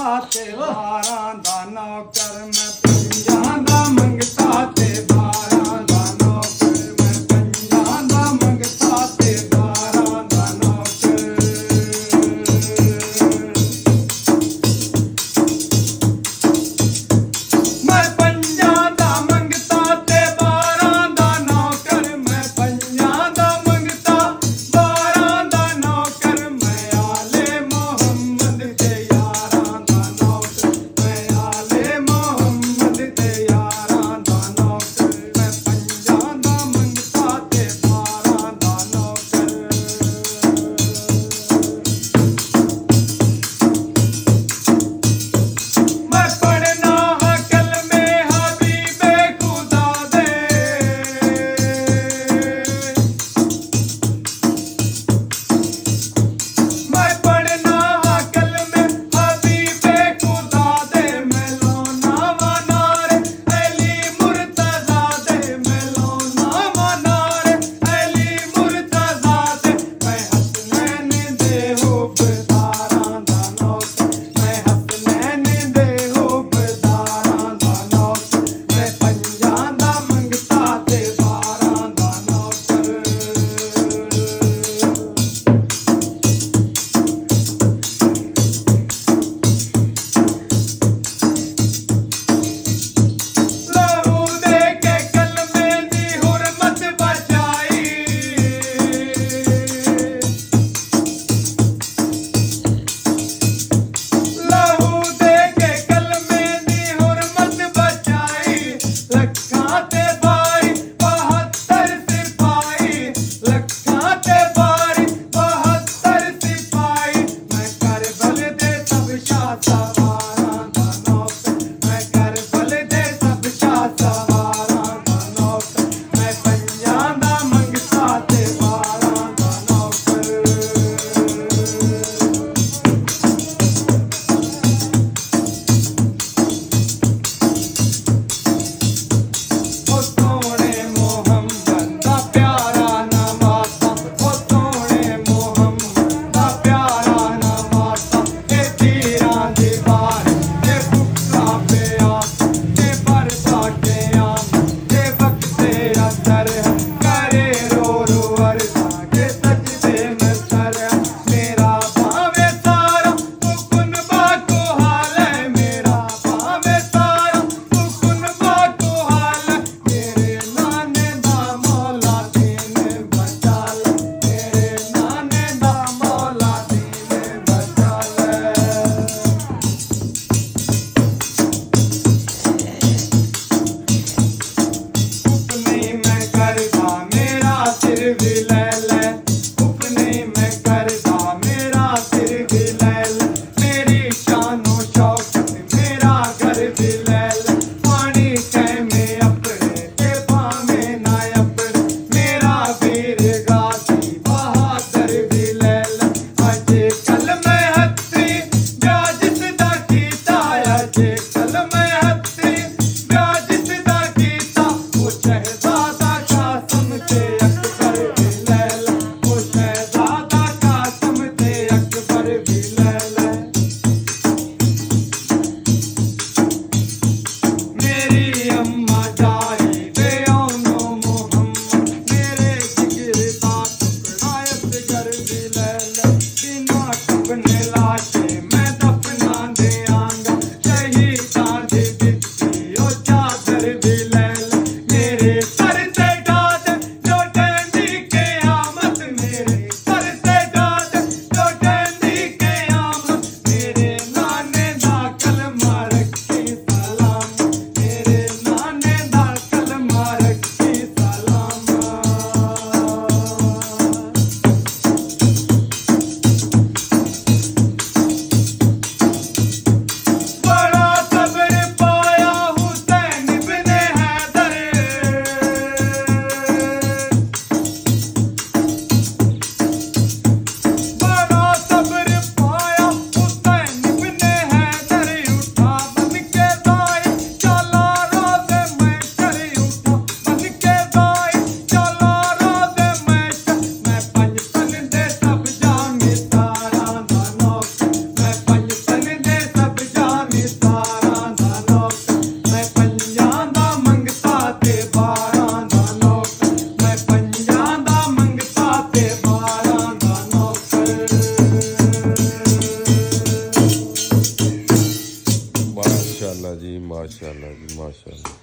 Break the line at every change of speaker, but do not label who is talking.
ਤੇ 12 ਦਾ ਨੌਕਰ ਮੈਂ ਪੰਜਾਂ ਦਾ ਮੰਗਤਾ ਤੇ 12 ਦਾ ਨੌਕਰ ਮੈਂ ਪੰਜਾਂ ਦਾ ਮੰਗਤਾ ਤੇ 12 ਦਾ ਨੌਕਰ ਮੈਂ ਪੰਜਾਂ ਦਾ ਮੰਗਤਾ ਤੇ 12 ਦਾ ਨੌਕਰ ਮੈਂ ਪੰਜਾਂ ਦਾ ਮੰਗਤਾ 12 ਦਾ ਨੌਕਰ ਮੈਂ ਆਲੇ ਮੁਹੰਮਦ ਦੇ ਯਾਰਾਂ ਦਾ ਨੌਕਰ ਮੈਂ ਆਲੇ ਮੁਹੰਮਦ ਤੇ 12 ਦਾ ਨੌਕਰ।
ਮਾਸ਼ਾਅੱਲਾ ਜੀ, ਮਾਸ਼ਾਅੱਲਾ ਜੀ, ਮਾਸ਼ਾਅੱਲਾ।